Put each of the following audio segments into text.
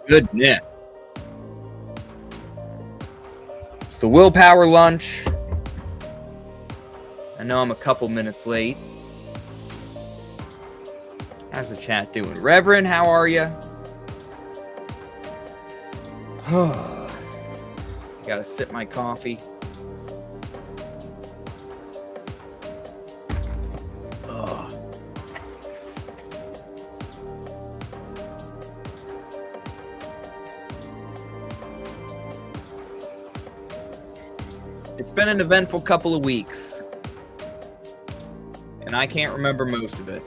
Goodness. It's the willpower lunch. I know I'm a couple minutes late. How's the chat doing? Reverend, how are you? Gotta sip my coffee. It's been an eventful couple of weeks, and I can't remember most of it.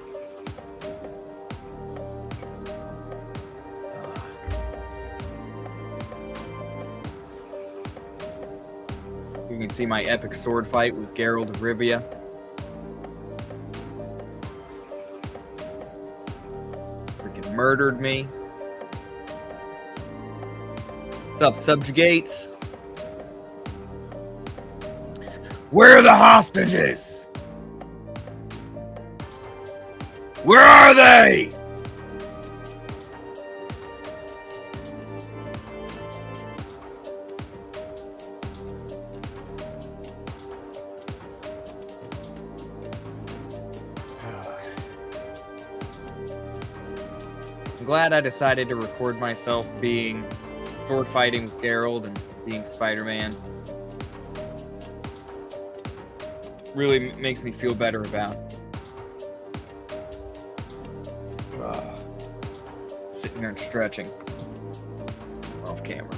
You can see my epic sword fight with Geralt of Rivia. Freaking murdered me. What's up, subjugates? Where are the hostages? Where are they? I'm glad I decided to record myself being sword fighting with Geralt and being Spider-Man. Really makes me feel better about sitting here and stretching off camera.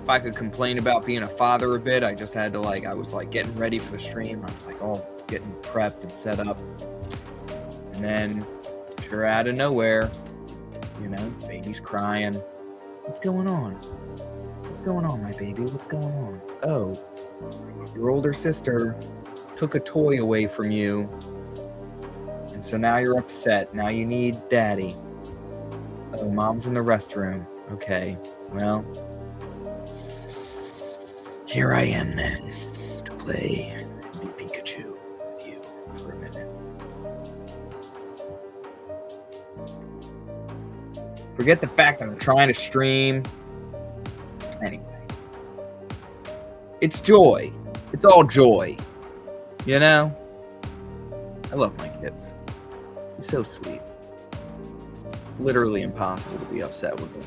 If I could complain about being a father a bit, I just had to I was getting ready for the stream. I was all getting prepped and set up. And then sure out of nowhere, baby's crying. What's going on? What's going on, my baby? What's going on? Oh, your older sister took a toy away from you, and so now you're upset. Now you need daddy. Oh, mom's in the restroom. Okay, well, here I am then to play Pikachu with you for a minute. Forget the fact that I'm trying to stream. Anyway. It's joy. It's all joy. I love my kids. They're so sweet. It's literally impossible to be upset with them.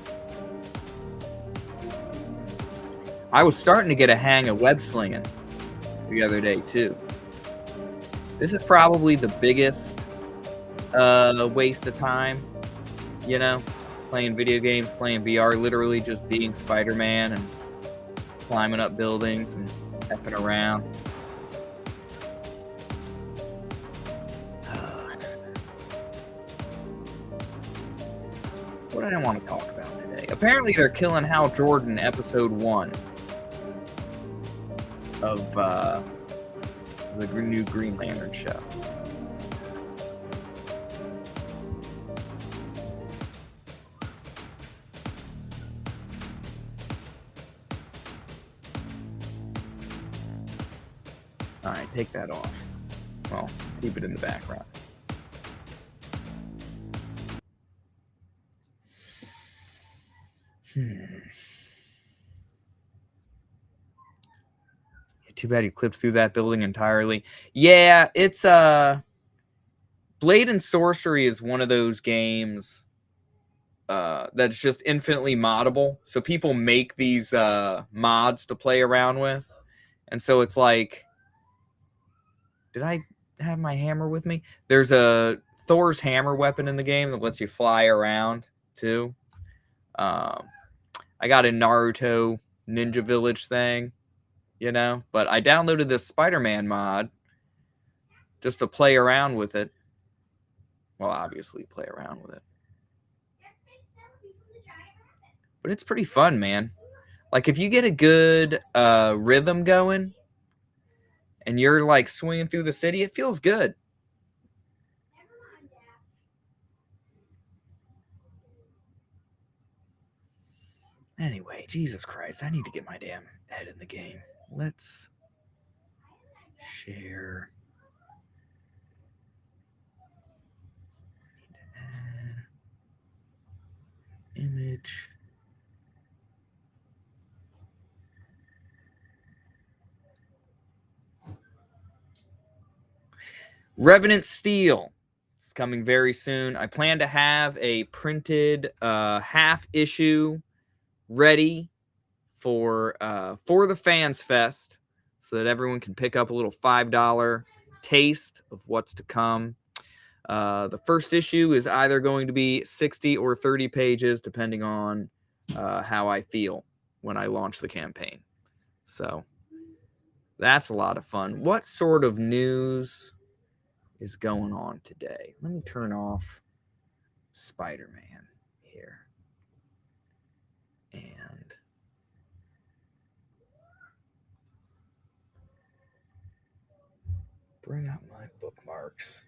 I was starting to get a hang of web slinging the other day, too. This is probably the biggest waste of time, playing video games, playing VR, literally just being Spider-Man and climbing up buildings and effing around. What did I want to talk about today? Apparently they're killing Hal Jordan episode 1 of the new Green Lantern show. All right, take that off. Well, keep it in the background. Too bad you clipped through that building entirely. Yeah, it's Blade and Sorcery is one of those games that's just infinitely moddable. So people make these mods to play around with. And so it's did I have my hammer with me? There's a Thor's hammer weapon in the game that lets you fly around too. I got a Naruto Ninja Village thing, but I downloaded this Spider-Man mod just to play around with it. Well, obviously play around with it. But it's pretty fun, man. If you get a good rhythm going and you're swinging through the city, it feels good. Anyway, Jesus Christ, I need to get my damn head in the game. Let's Share. Image. Revenant Steel is coming very soon. I plan to have a printed half issue ready for the Fans Fest, so that everyone can pick up a little $5 taste of what's to come. The first issue is either going to be 60 or 30 pages, depending on how I feel when I launch the campaign. So that's a lot of fun. What sort of news is going on today? Let me turn off Spider-Man here. And bring up my bookmarks.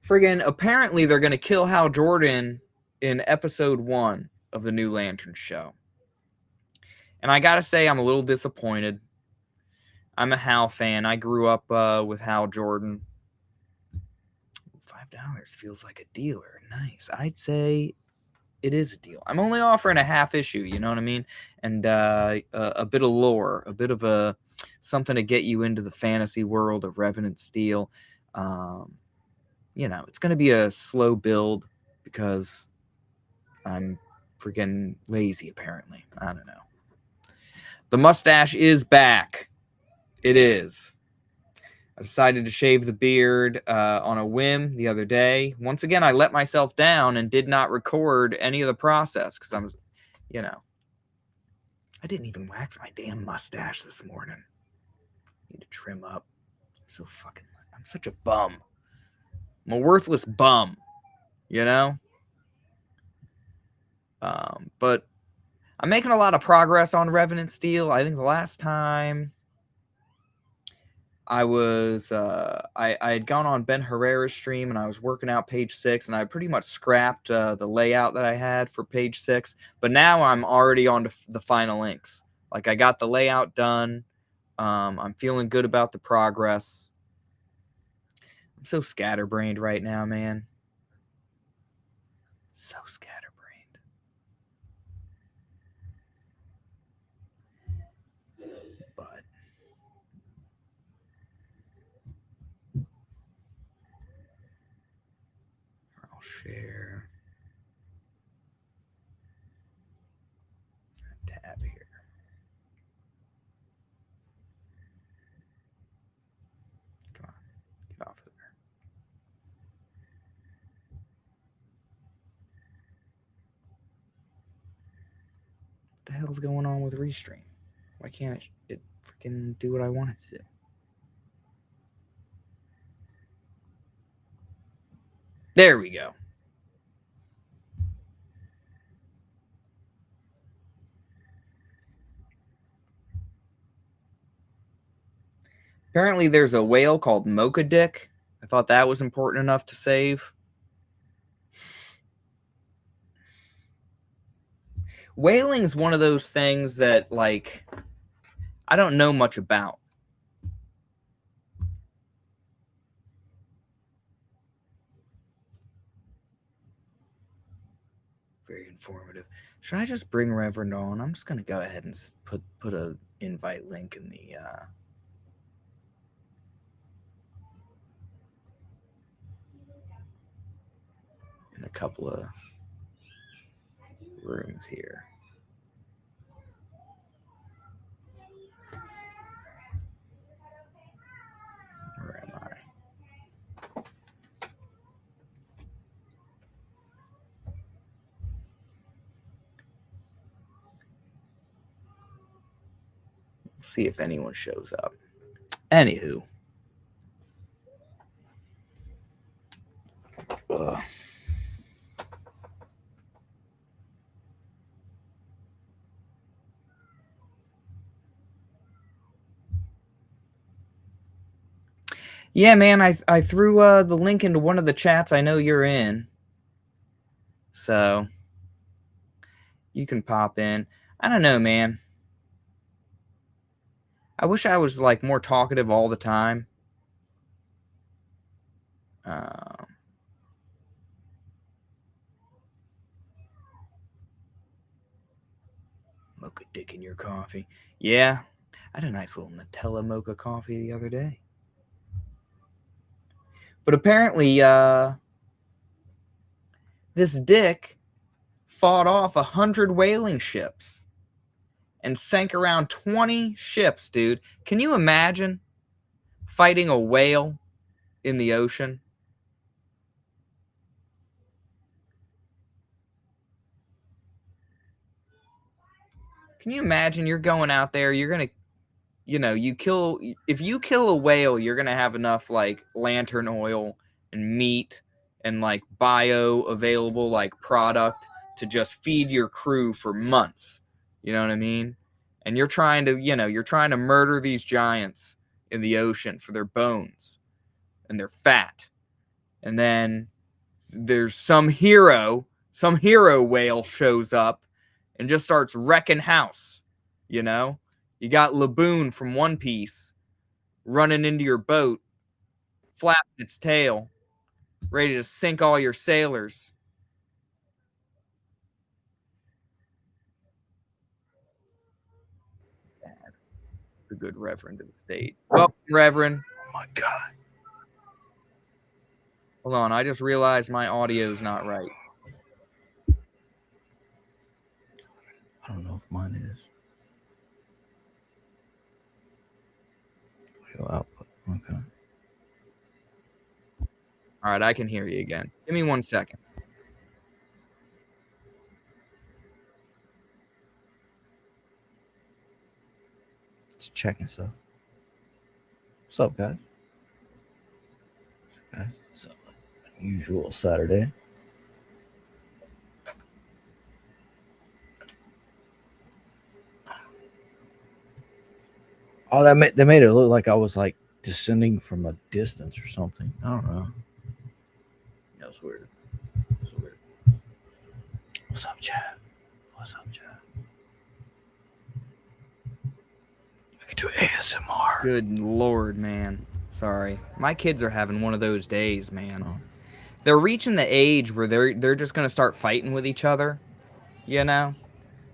Friggin', apparently they're going to kill Hal Jordan in episode 1 of the new Lantern show. And I gotta say, I'm a little disappointed. I'm a Hal fan. I grew up with Hal Jordan. $5 feels like a dealer. Nice. I'd say it is a deal. I'm only offering a half issue, you know what I mean? And a bit of lore, a bit of something to get you into the fantasy world of Revenant Steel. It's going to be a slow build because I'm freaking lazy, apparently. I don't know. The mustache is back. It is. I decided to shave the beard on a whim the other day. Once again, I let myself down and did not record any of the process because I didn't even wax my damn mustache this morning. Need to trim up. I'm such a bum. I'm a worthless bum, But I'm making a lot of progress on Revenant Steel. I think the last time I was I had gone on Ben Herrera's stream and I was working out page 6, and I pretty much scrapped the layout that I had for page 6. But now I'm already on to the final inks. Like, I got the layout done. I'm feeling good about the progress. I'm so scatterbrained right now, man. So scatterbrained. But I'll share that tab here. Come on, get off of there. What the hell's going on with Restream? Why can't it freaking do what I want it to do? There we go. Apparently there's a whale called Mocha Dick. I thought that was important enough to save. Whaling's one of those things that, like, I don't know much about. Very informative. Should I just bring Reverend on? I'm just going to go ahead and put a invite link in the in a couple of rooms here. Where am I? Let's see if anyone shows up. Anywho. Ugh. Yeah, man, I threw the link into one of the chats I know you're in. So you can pop in. I don't know, man. I wish I was like more talkative all the time. Mocha dick in your coffee. Yeah, I had a nice little Nutella mocha coffee the other day. But apparently, this dick fought off 100 whaling ships and sank around 20 ships, dude. Can you imagine fighting a whale in the ocean? Can you imagine you're going out there, you're going to, if you kill a whale, you're going to have enough like lantern oil and meat and like bioavailable like product to just feed your crew for months. You know what I mean? And you're trying to murder these giants in the ocean for their bones and their fat. And then there's some hero whale shows up and just starts wrecking house. You got Laboon from One Piece running into your boat, flapping its tail, ready to sink all your sailors. The good Reverend of the state. Welcome, Reverend. Oh my God. Hold on, I just realized my audio's not right. I don't know if mine is. Output. Okay. All right, I can hear you again. Give me 1 second. It's checking stuff. What's up, guys? It's an unusual Saturday. Oh, they made it look like I was like descending from a distance or something. I don't know. That was weird. What's up, chat? I could do ASMR. Good Lord, man. Sorry. My kids are having one of those days, man. Oh. They're reaching the age where they're just going to start fighting with each other. You know?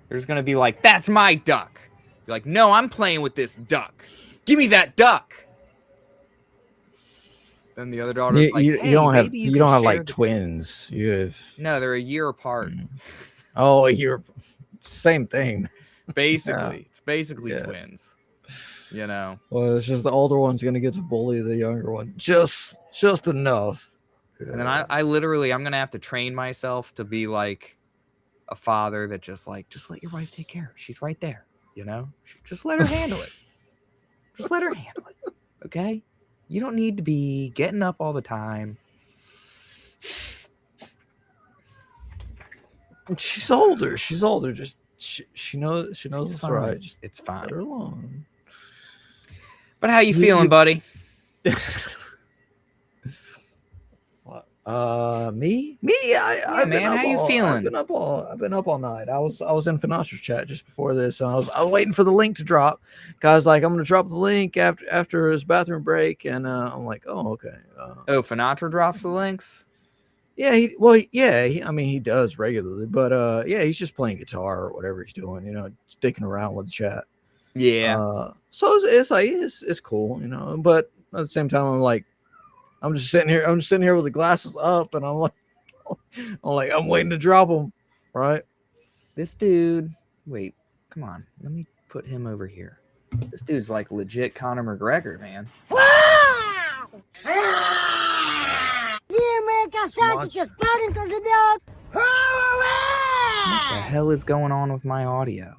They're just going to be like, that's my duck. You're like, no, I'm playing with this duck. Give me that duck. Then the other daughter's like, hey, you don't have like twins. You have no, they're a year apart. Oh, a year. Same thing. Basically, yeah. It's basically twins. You know. Well, it's just the older one's gonna get to bully the younger one just enough. Yeah. And then I'm gonna have to train myself to be like a father that just let your wife take care of her. She's right there. You know, just let her handle it. Just let her handle it. Okay. You don't need to be getting up all the time. She's older. Just she knows it's right. Just it's fine. Let her alone. But how you feeling, buddy? Me? Yeah, man, how you feeling? I've been up all night. I was in Finastra's chat just before this, and I was waiting for the link to drop. Guys, like, I'm gonna drop the link after his bathroom break, and I'm like, oh, okay. Finatra drops the links. Yeah, he does regularly, but yeah, he's just playing guitar or whatever he's doing, you know, sticking around with the chat. Yeah. So it's cool, you know, but at the same time, I'm just sitting here with the glasses up, and I'm waiting to drop them, right? This dude, wait, come on, let me put him over here. This dude's like legit Conor McGregor, man. Wow! What the hell is going on with my audio?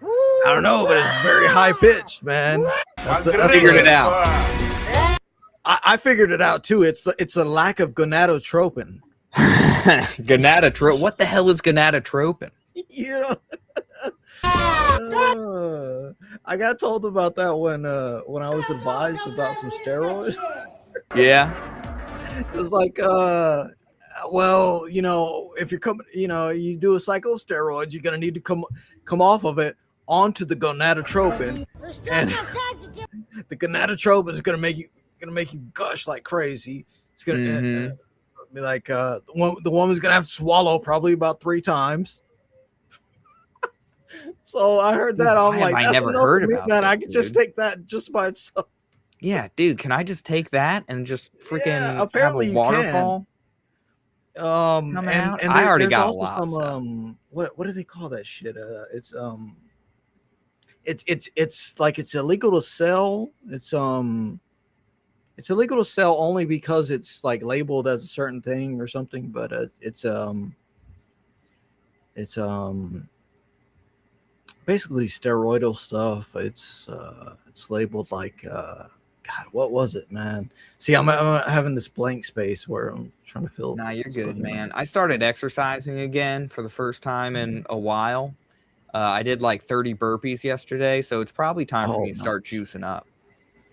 I don't know, but it's very high pitched, man. I figured it out. I figured it out too. It's a lack of gonadotropin. Gonadotropin? What the hell is gonadotropin? You know, I got told about that when I was advised about some steroids. Yeah. It was like, well, you know, if you're coming, you know, you do a cycle of steroids, you're gonna need to come off of it onto the gonadotropin, and the gonadotropin is gonna make you gush like crazy. It's gonna be like the woman's gonna have to swallow probably about 3 times. So I heard that. I'm like, that's enough for me, man. I could just take that just by itself. Yeah, dude, can I just take that and just freaking apparently have a waterfall? And I already got also lots. Some what do they call that shit? It's like it's illegal to sell. It's illegal to sell only because it's like labeled as a certain thing or something. But it's basically steroidal stuff. It's labeled like God, what was it, man? See, I'm having this blank space where I'm trying to fill. Nah, you're good, man. I started exercising again for the first time in a while. I did like 30 burpees yesterday, so it's probably time for me to start juicing up.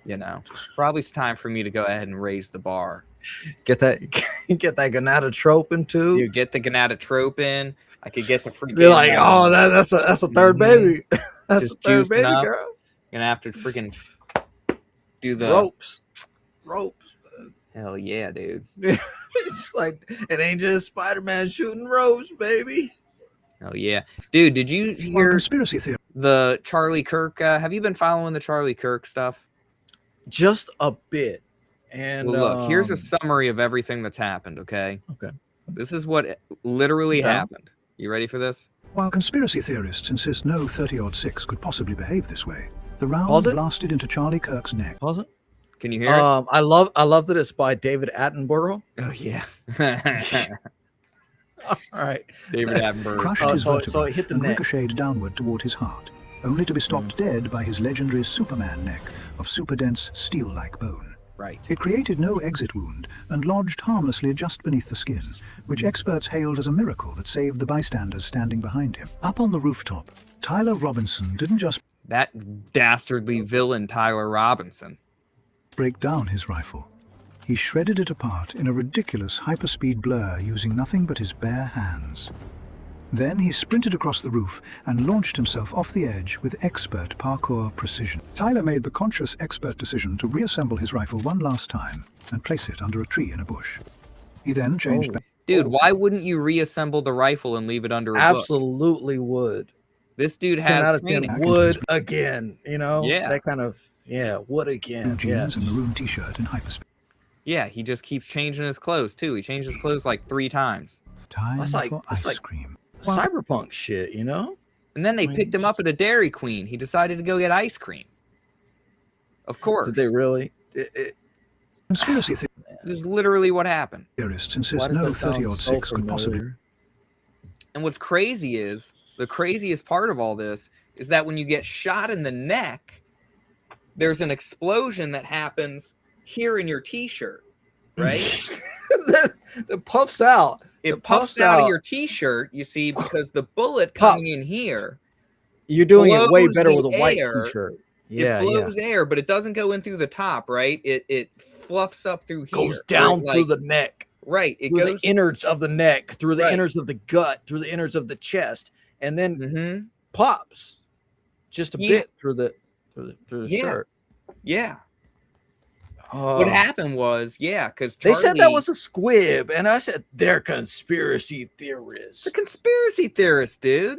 You know, probably it's time for me to go ahead and raise the bar. Get that gonadotropin too. You get the gonadotropin. I could get the freaking. Be like, oh, that's a third baby. That's a third baby, up. girl. Gonna have to freaking do the ropes. Hell yeah, dude. It's like it ain't just Spider-Man shooting ropes, baby. Hell yeah, dude. Did you hear conspiracy theory? The Charlie Kirk? Have you been following the Charlie Kirk stuff? Just a bit. And well, look, here's a summary of everything that's happened. Okay. This is what literally happened. You ready for this? While conspiracy theorists insist no 30-06 could possibly behave this way, the round blasted into Charlie Kirk's neck. Pause it. Can you hear it? I love that it's by David Attenborough. Oh yeah. All right. David Attenborough crushed his vertebra it hit the and ricocheted downward toward his heart, only to be stopped dead by his legendary Superman neck of super dense steel-like bone. Right. It created no exit wound and lodged harmlessly just beneath the skin, which experts hailed as a miracle that saved the bystanders standing behind him. Up on the rooftop, Tyler Robinson didn't just that dastardly villain Tyler Robinson break down his rifle. He shredded it apart in a ridiculous hyperspeed blur using nothing but his bare hands. Then he sprinted across the roof and launched himself off the edge with expert parkour precision. Tyler made the conscious expert decision to reassemble his rifle one last time and place it under a tree in a bush. He then changed back. Dude, why wouldn't you reassemble the rifle and leave it under a bush? Absolutely would. This dude has would again, you know? Yeah. That kind of, would again. Jeans and maroon t-shirt in hyperspeed. Yeah, he just keeps changing his clothes too. He changed his clothes like 3 times. Time for ice cream. Cyberpunk shit, you know? And then they picked him up at a Dairy Queen. He decided to go get ice cream. Of course. Did they really? Conspiracy theory. This is literally what happened. Theorists insist no 30-06 could possibly. And what's crazy is, the craziest part of all this is that when you get shot in the neck, there's an explosion that happens here in your t-shirt, right? That puffs out. It puffs out of your t-shirt, you see, because the bullet coming in here. You're doing it way better with a white t-shirt. Yeah, it blows air, but it doesn't go in through the top, right? It fluffs up through here. Goes down through the neck. Right. It goes goes the innards of the neck, through the innards of the gut, through the innards of the chest, and then pops just a bit through the shirt. Yeah. What happened was, because they said that was a squib, and I said they're conspiracy theorists. The conspiracy theorists, dude.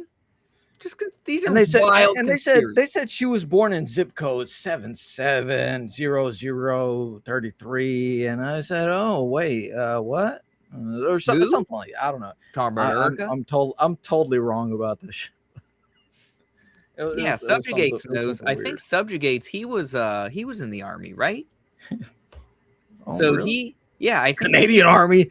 These are wild. And they said she was born in zip code 770033, and I said, oh wait, what? Or something like that. I don't know. Talking about Erica? I'm totally wrong about this. Subjugates knows. I think Subjugates. He was in the army, right? So really? I think Canadian Army.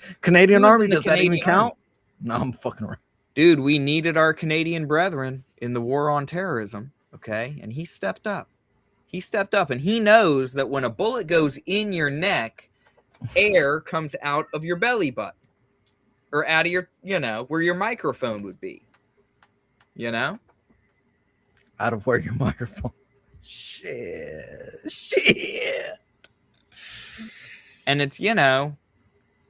Does that even count? No, I'm fucking around. Dude, we needed our Canadian brethren in the war on terrorism, okay? And he stepped up. And he knows that when a bullet goes in your neck, air comes out of your belly button. Or out of your, where your microphone would be. Out of where your microphone. Shit. And it's,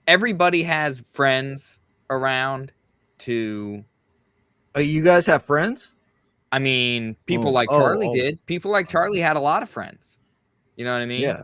everybody has friends around to. Oh, you guys have friends? I mean, people Oh, like oh, Charlie oh. did. People like Charlie had a lot of friends. You know what I mean? Yeah.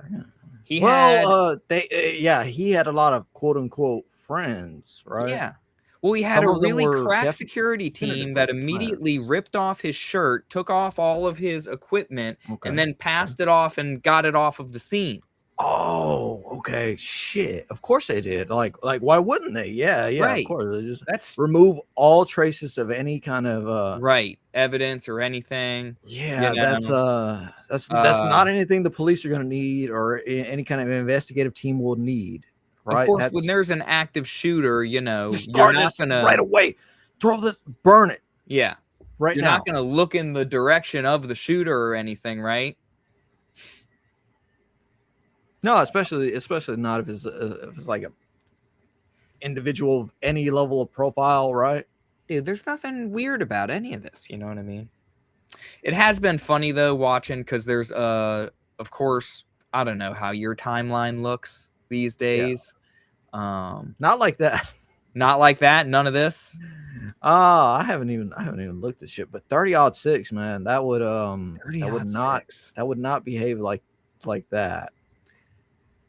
He Well, had, he had a lot of quote unquote friends, right? yeah. Well, he had Some a of them really were crack definitely security team that definitively immediately friends. ripped off his shirt, took off all of his equipment, Okay. and then passed it off and got it off of the scene. Oh, okay. Shit. Of course they did. Like, why wouldn't they? Yeah, of Right. course. They just That's remove all traces of any kind of right. Evidence or anything. yeah, You know? that's not anything the police are gonna need or any kind of investigative team will need. Of Right. course, when there's an active shooter, you know, just you're start not this gonna right away. Burn it yeah. right You're now. not gonna look in the direction of the shooter or anything, right? No, especially not if it's like a individual of any level of profile, right? Dude, there's nothing weird about any of this, you know what I mean? It has been funny though watching, because there's of course, I don't know how your timeline looks these days. Not like that. Not like that, none of this. I haven't even looked at shit, but 30-06, man, that would 30-06. that would not behave like that.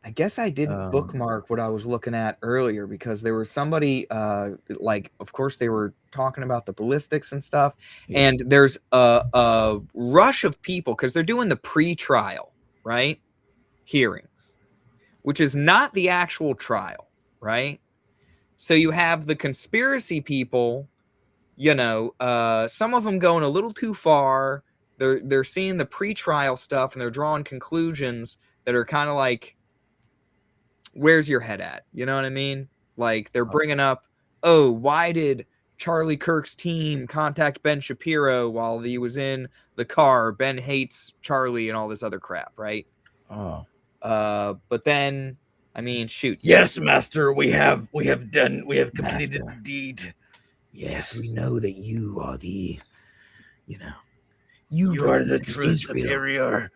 I guess I didn't bookmark what I was looking at earlier, because there was somebody like, of course they were talking about the ballistics and stuff, and there's a rush of people because they're doing the pre-trial, right? Hearings, which is not the actual trial, right? So you have the conspiracy people, you know, some of them going a little too far. They're seeing the pre-trial stuff and they're drawing conclusions that are kind of like, where's your head at? You know what I mean? Like, they're bringing up, oh, why did Charlie Kirk's team contact Ben Shapiro while he was in the car? Ben hates Charlie and all this other crap, right? Oh. But then, I mean, shoot. Yes, master, we have completed the deed. Yes, we know that you are the, you know, you are the true superior.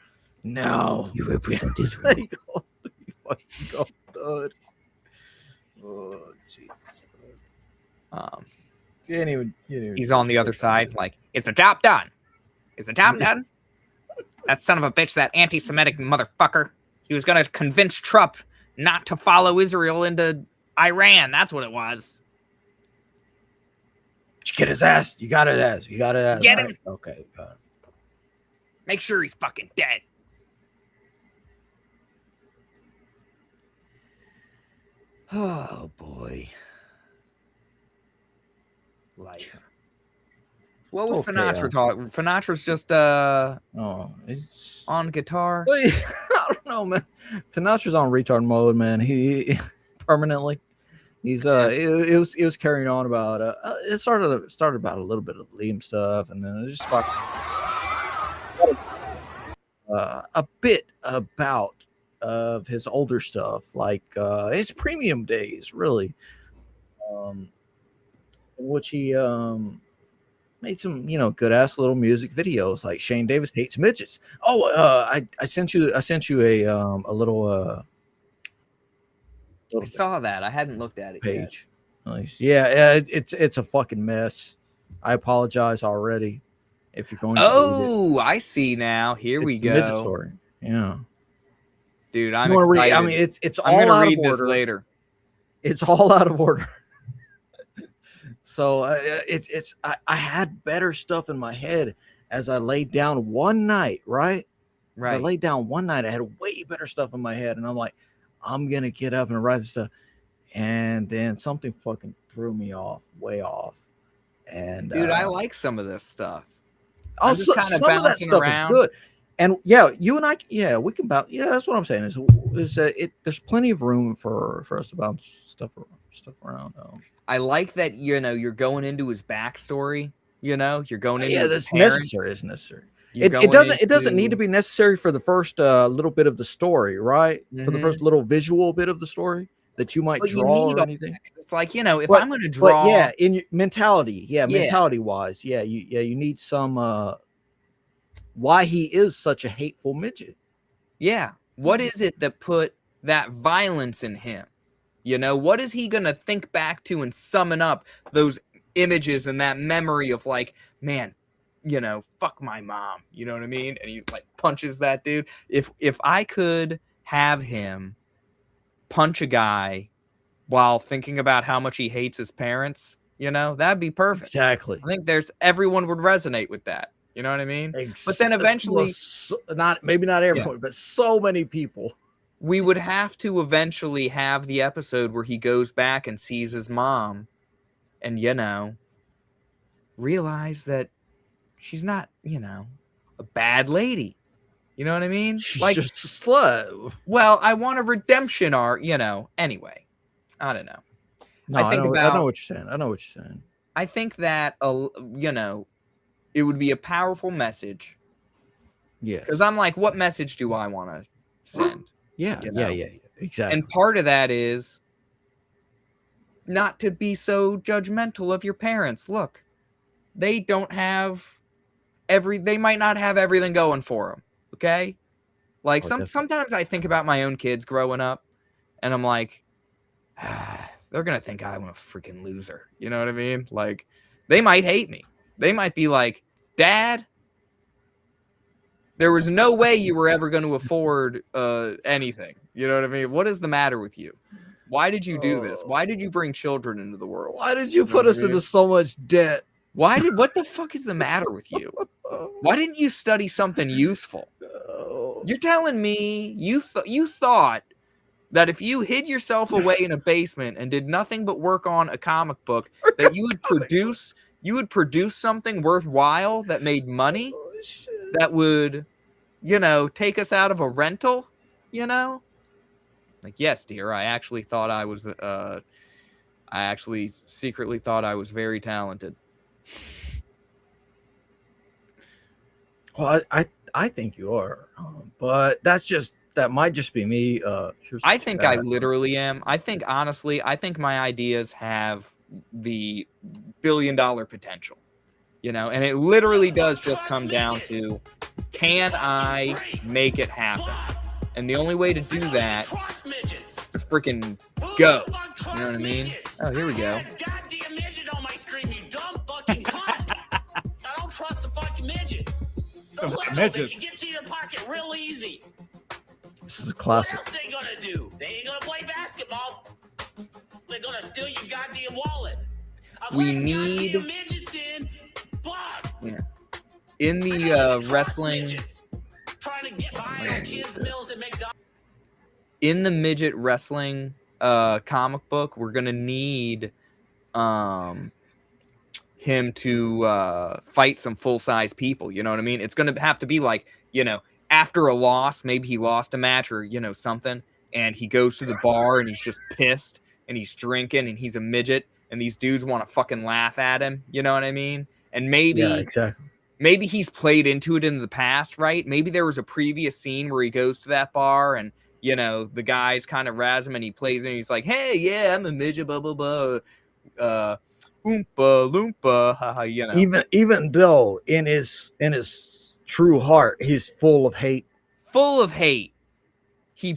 Now you represent Israel. You fucking go, dude. Oh, Jesus. He's on the other side, like, is the job done? Is the job done? That son of a bitch, that anti-Semitic motherfucker. He was gonna convince Trump not to follow Israel into Iran. That's what it was. Did you get his ass? You got his ass. You got his ass. Get him. Right. Okay, got him. Make sure he's fucking dead. Oh boy. Life. What was Finatra talking? Finatra's just it's on guitar. I don't know, man. Finatra's on retard mode, man. He permanently. He's it was carrying on about it started about a little bit of Liam stuff, and then it just sparked a bit about of his older stuff, like his premium days, really, in which he made some, you know, good ass little music videos like Shane Davis Hates Midgets. Oh, I sent you a little I saw that. I hadn't looked at it page. Nice. Yeah, it's a fucking mess. I apologize already if you're going to read it. I see now. Here we go. Midget story. Yeah. Dude, I'm excited. I mean, it's I'm all gonna out read of this order. later. It's all out of order. So I had better stuff in my head as I laid down one night, right? As I laid down one night, I had way better stuff in my head, and I'm like, I'm gonna get up and write this stuff, and then something fucking threw me off, way off. And dude, I like some of this stuff. Also, some of that stuff is good. And yeah, you and I, yeah, we can bounce. Yeah, that's what I'm saying. Is there's plenty of room for us to bounce stuff around. I like that, you know, you're going into his backstory. You know, you're going into his that's parents. necessary. It's necessary. It doesn't need to be necessary for the first little bit of the story, right? For the first little visual bit of the story that you might draw or anything. It's like, you know, if I'm going to draw, but yeah, in your mentality, mentality wise, you need some why he is such a hateful midget. Yeah, what is it that put that violence in him? You know, what is he going to think back to and summon up those images and that memory of, like, man, fuck my mom. You know what I mean? And he like punches that dude. If I could have him punch a guy while thinking about how much he hates his parents, that'd be perfect. Exactly. I think everyone would resonate with that. You know what I mean? But then eventually, not everyone, but so many people. We would have to eventually have the episode where he goes back and sees his mom and, realize that she's not, a bad lady. You know what I mean? She's like, just a slut. Well, I want a redemption arc, anyway. I don't know. No, I know what you're saying. I know what you're saying. I think that, it would be a powerful message. Yeah. Because I'm like, what message do I want to send? Yeah, yeah, exactly. And part of that is not to be so judgmental of your parents. Look, they don't have they might not have everything going for them. Okay. Like sometimes I think about my own kids growing up and I'm like, they're going to think I'm a freaking loser. You know what I mean? Like they might hate me. They might be like, Dad, there was no way you were ever going to afford anything. You know what I mean? What is the matter with you? Why did you do this? Why did you bring children into the world? Why did you put us into so much debt? What the fuck is the matter with you? Why didn't you study something useful? You're telling me you thought that if you hid yourself away in a basement and did nothing but work on a comic book, that you would produce something worthwhile that made money, that would, take us out of a rental, Like, yes, dear, I actually secretly thought I was very talented. Well, I think you are, but that might just be me. I think I literally am. I think honestly, my ideas have the billion-dollar potential, and it literally does just come down to, can I make it happen? And the only way to do that is to freaking go. You know what I mean? Oh, here we go. Goddamn midget on my stream, you dumb fucking cunt. I don't trust the fucking midget. They can get to your pocket real easy. This is a classic. What else they gonna do? They ain't gonna play basketball. They're gonna steal your goddamn wallet. We need midgets in. Fuck. Yeah. In the wrestling. Trying to get by kids' meals at McDonald's. In the midget wrestling comic book, we're gonna need him to fight some full-size people. You know what I mean? It's gonna have to be like, after a loss, maybe he lost a match or something, and he goes to the bar and he's just pissed and he's drinking and he's a midget and these dudes want to fucking laugh at him. You know what I mean? And maybe he's played into it in the past, right? Maybe there was a previous scene where he goes to that bar and, the guys kind of razz him and he plays and he's like, hey, yeah, I'm a midget, blah, blah, blah. Oompa loompa, haha, Even though in his true heart, he's full of hate. He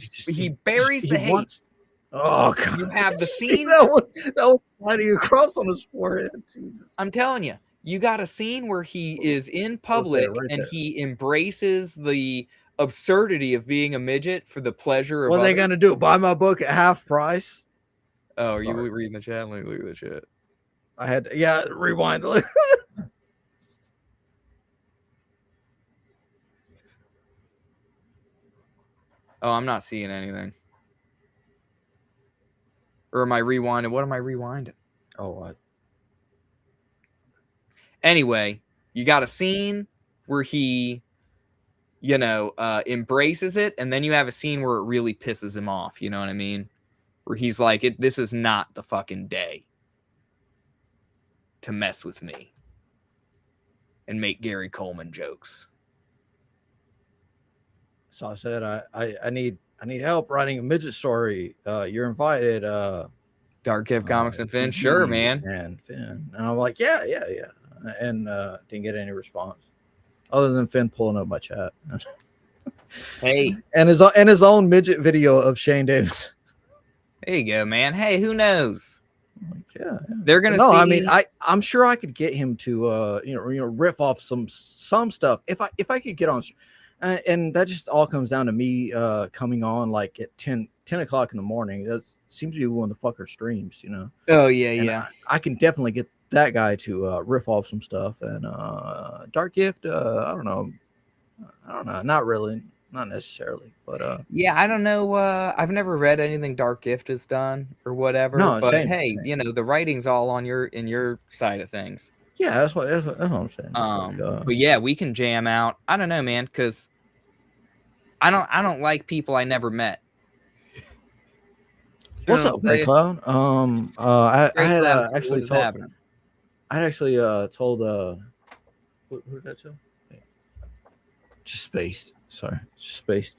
buries the hate. Oh, God. You have the scene. That was sliding across on his forehead. Jesus. I'm telling you. You got a scene where he is in public and he embraces the absurdity of being a midget for the pleasure of what are they going to do? Buy my book at half price? Oh, are you reading the chat? Let me look at the chat. I had to, rewind. Oh, I'm not seeing anything. Or am I rewinding? What am I rewinding? Oh, what? Anyway, you got a scene where he, embraces it, and then you have a scene where it really pisses him off. You know what I mean? Where he's like, this is not the fucking day to mess with me and make Gary Coleman jokes. So I said, I need help writing a midget story. You're invited. Dark Kev Comics and Finn. Sure, man. And Finn. And I'm like, yeah. And didn't get any response other than Finn pulling up my chat. Hey, and his own midget video of Shane Davis. There you go, man. Hey, who knows? Like, yeah. They're gonna No, see. I mean, I'm sure I could get him to riff off some stuff if I could get on, and that just all comes down to me coming on like at 10 o'clock in the morning. That seems to be when the fucker streams, you know. Oh yeah, And yeah. I can definitely get that guy to riff off some stuff. And Dark Gift, I don't know, not really, not necessarily, but Yeah, I don't know. I've never read anything Dark Gift has done or whatever. No, but same, hey, same. you know, the writing's all on your side of things. yeah, that's what I'm saying. It's But yeah, we can jam out. I don't know, man, because I don't like people I never met. what's up, Grey Cloud? I had actually what's told. happening? I actually told who did that tell? Just spaced. Sorry, just spaced.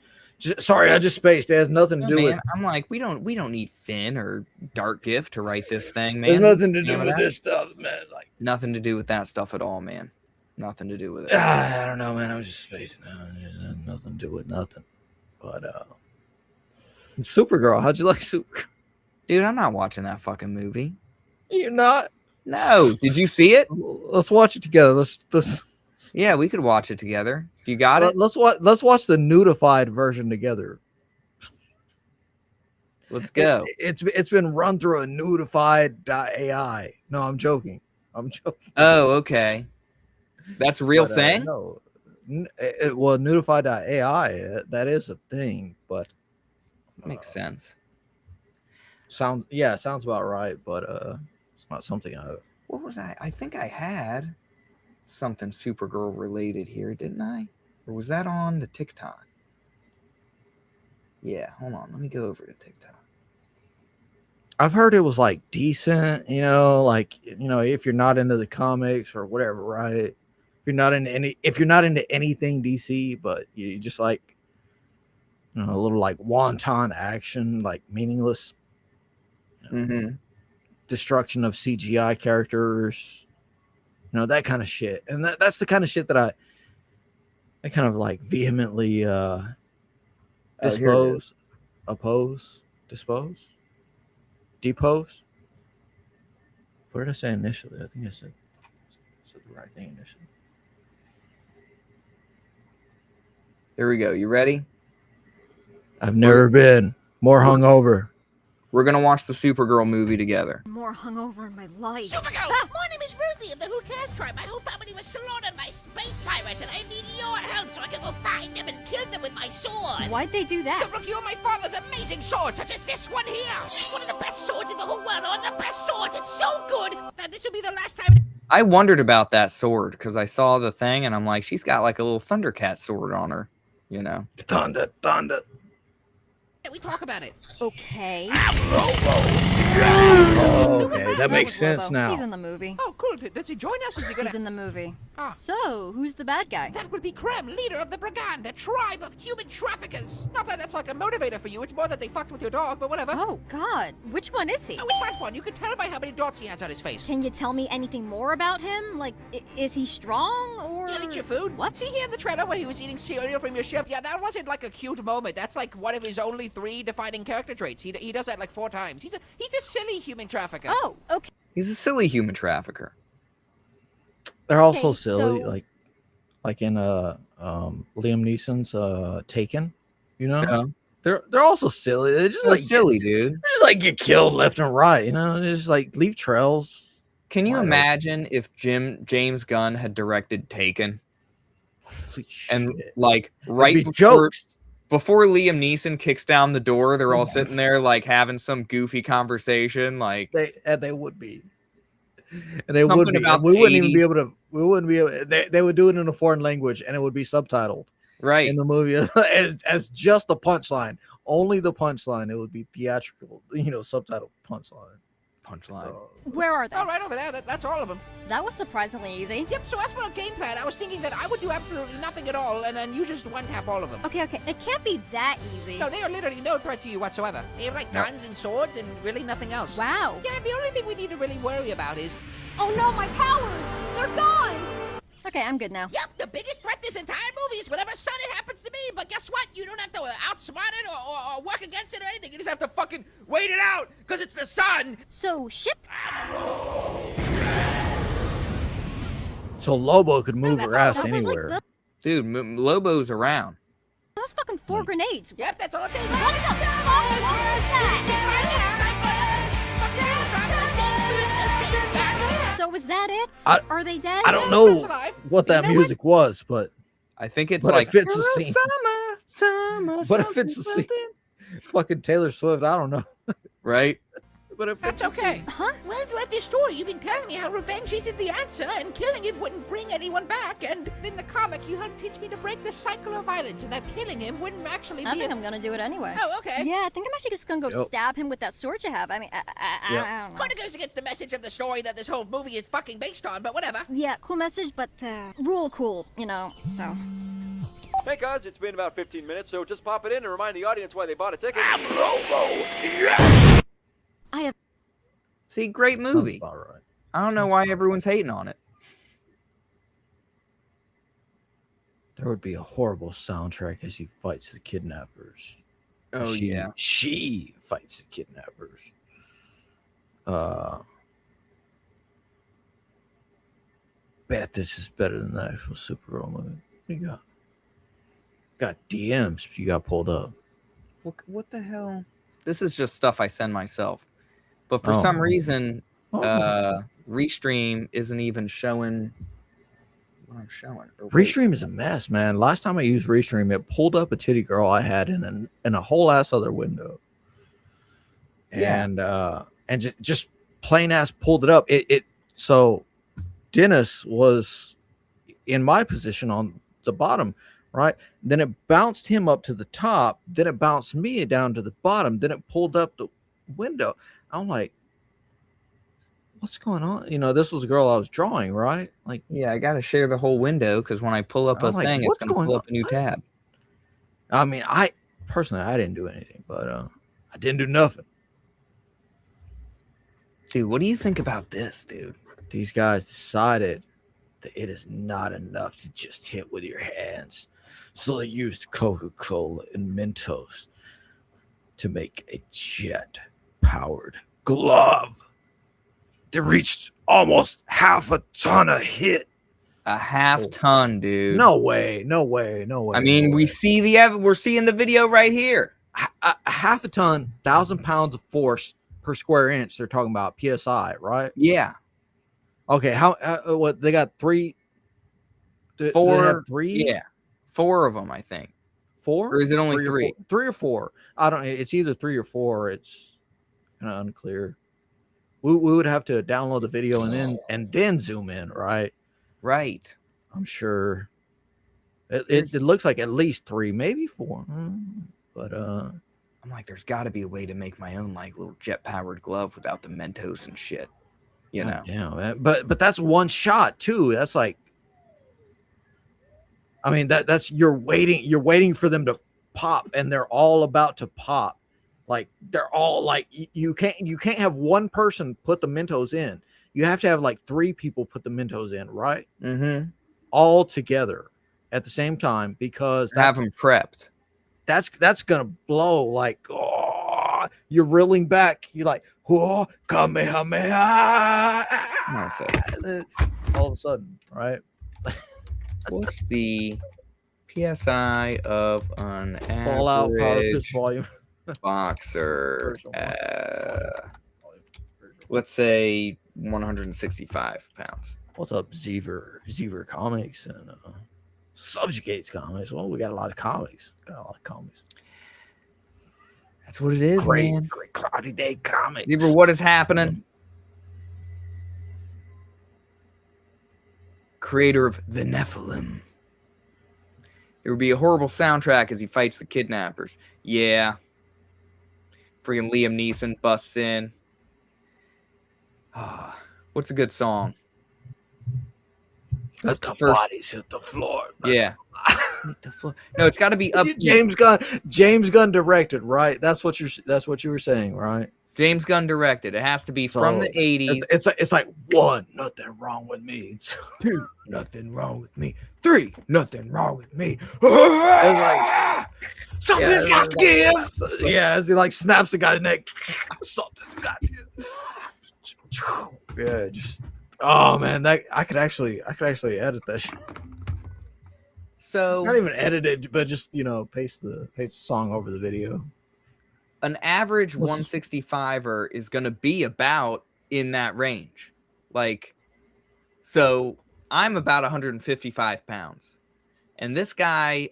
Sorry, I just spaced. It has nothing to do with. I'm like, we don't need Finn or Dark Gift to write this thing, man. There's nothing to do with this stuff, man. Like nothing to do with that stuff at all, man. Nothing to do with it. I don't know, man. I was just spacing out. It has nothing to do with nothing. But Supergirl, how'd you like Supergirl? Dude, I'm not watching that fucking movie. You're not. No, did you see it? Let's watch it together. Let's Yeah, we could watch it together. You got it? Let's watch the nudified version together. Let's go. It's been run through a nudified.ai. No, I'm joking. Oh, okay. That's a real thing? No. Well, nudified.ai, that is a thing, but makes sense. Sounds about right, but it's not something I. What was I think I had something Supergirl related here, didn't I? Or was that on the TikTok? Yeah, hold on. Let me go over to TikTok. I've heard it was like decent, like if you're not into the comics or whatever, right? If you're not into anything DC, but you just like a little like wanton action, like meaningless destruction of CGI characters, that kind of shit. And that's the kind of shit that I kind of like vehemently depose. What did I say initially? I think I said the right thing initially. Here we go. You ready? I've never been more hungover. We're going to watch the Supergirl movie together. More hungover in my life. Supergirl! My name is Ruthie of the Who Cares tribe. My whole family was slaughtered by space pirates, and I need your help so I can go find them and kill them with my sword. Why'd they do that? To procure my father's amazing sword, such as this one here. It's one of the best swords in the whole world. One of the best swords. It's so good that this will be the last time. I wondered about that sword because I saw the thing and I'm like, she's got like a little Thundercat sword on her, Thunder. We talk about it. Okay. Oh, okay, that makes sense Lobo. now. He's in the movie. Oh, cool. Does he join us? Is he He's in the movie. Ah. So, who's the bad guy? That would be Krem, leader of the Brigand, the tribe of human traffickers. Not that that's like a motivator for you. It's more that they fucked with your dog, but whatever. Oh, God. Which one is he? Oh, it's that one. You can tell by how many dots he has on his face. Can you tell me anything more about him? Like, is he strong or... He'll eat your food. What? See here in the trailer where he was eating cereal from your ship? Yeah, that wasn't like a cute moment. That's like one of his only 3 defining character traits. He does that like 4 times. He's a silly human trafficker. Oh, okay. He's a silly human trafficker. They're also Okay, silly, so- like in Liam Neeson's Taken. Yeah. They're also silly. They're just They're like silly, dude. They just like get killed left and right. They just like leave trails. Can you Wide open. imagine if James Gunn had directed Taken Holy and shit. like It'd right be before jokes. Liam Neeson kicks down the door, they're all sitting there like having some goofy conversation, like They would be. And they Something would be. about And we the wouldn't even 80s. be able to. We wouldn't be able. They would do it in a foreign language, and it would be subtitled right. in the movie as just the punchline. Only the punchline. It would be theatrical. Subtitled punchline. Where are they? Oh, right over there. That's all of them. That was surprisingly easy. Yep, so as for a game plan, I was thinking that I would do absolutely nothing at all, and then you just one-tap all of them. Okay. It can't be that easy. No, they are literally no threat to you whatsoever. They have like guns and swords and really nothing else. Wow. Yeah, the only thing we need to really worry about is... Oh no, my powers! They're gone! Okay, I'm good now. Yep, the biggest threat this entire movie is whenever sudden happens to me. But guess what? You don't have to outsmart it or work against it or anything. You just have to fucking wait it out because it's the sun. So, ship? So Lobo could move her ass That was like anywhere. the... Dude, Lobo's around. That was fucking 4 grenades. Yep, that's all it takes. What the fuck was that? So is that it? Are they dead? I don't know what that music was, but I think it's But like it fits the scene. summer, but if it's the scene, fucking Taylor Swift, I don't know. right? But if That's it's okay. Huh? Well, throughout this story, you've been telling me how revenge isn't the answer, and killing him wouldn't bring anyone back. And in the comic, you helped teach me to break the cycle of violence, and that killing him wouldn't actually I be. think I'm gonna do it anyway. Oh, okay. Yeah, I think I'm actually just gonna go Yep. stab him with that sword you have. I mean, I don't know. Kind of goes against the message of the story that this whole movie is fucking based on, but whatever. Yeah, cool message, but rule cool, you know, so. Hey guys, it's been about 15 minutes, so just pop it in and remind the audience why they bought a ticket. I have... See, great movie. All right. I don't know why everyone's hating on it. There would be a horrible soundtrack as he fights the kidnappers. Oh, yeah. She fights the kidnappers. Bet this is better than the actual Supergirl movie. What do you got? Got DMs you got pulled up. What the hell? This is just stuff I send myself. But for Oh. some reason, Oh. Restream isn't even showing what I'm showing. Or wait. Restream is a mess, man. Last time I used Restream, it pulled up a titty girl I had in a whole ass other window. Yeah. And just plain ass pulled it up. So Dennis was in my position on the bottom, right? Then it bounced him up to the top. Then it bounced me down to the bottom. Then it pulled up the window. I'm like, what's going on? You know, this was a girl I was drawing, right? Like, Yeah, I got to share the whole window because when I pull up a I'm like, thing, it's what's going to going pull up on? a new tab. I mean, I personally, I didn't do anything, but I didn't do nothing. Dude, what do you think about this, dude? These guys decided that it is not enough to just hit with your hands. So they used Coca-Cola and Mentos to make a jet-powered glove that reached almost half a ton of hit. A half ton, dude. No way, no way, no way. I mean, no we way. see we're seeing the video right here. A half a ton, 1,000 pounds of force per square inch. They're talking about PSI, right? Yeah. Okay, how what they got 3 do they Four. have 3? Yeah. 4 of them, I think. 4? Or is it only 3 or 3? 4? 3 or 4. I don't. It's either 3 or 4. It's kind of unclear. We would have to download the video and then zoom in, right? Right. I'm sure. It looks like at least 3, maybe 4. But I'm like, there's got to be a way to make my own like little jet-powered glove without the Mentos and shit. You know. yeah, man. But that's one shot too. That's like, I mean, that's you're waiting for them to pop, and they're all about to pop. Like they're all like, you can't have one person put the Mentos in. You have to have like 3 people put the Mentos in, right? Mm-hmm. All together at the same time, because Have them prepped. that's gonna blow. Like, oh, you're reeling back. You're like, oh, Kamehameha. No, so And then all of a sudden, right? what's the PSI of an Fallout power average fist volume. boxer? Version Let's say 165 pounds. What's up, Zever Comics and Subjugates Comics? Well, we got a lot of comics. That's what it is, man. Great Cloudy Day Comics. Zebra, what is happening? Creator of the Nephilim. There would be a horrible soundtrack as he fights the kidnappers. Yeah. Freaking Liam Neeson busts in. What's a good song? Let the first- bodies hit the floor. Yeah. No, it's got to be up. James Gunn directed, right? That's what you were saying, right? James Gunn directed. It has to be from the 80s. It's like 1, nothing wrong with me. It's 2, nothing wrong with me. 3, nothing wrong with me. Like, something's got to give. Yeah, as he like snaps the guy's neck. Something's got to give. Yeah, just oh man, that I could actually edit that shit. So not even edit it, but just paste the song over the video. An average 165er is going to be about in that range. Like, so I'm about 155 pounds. And this guy,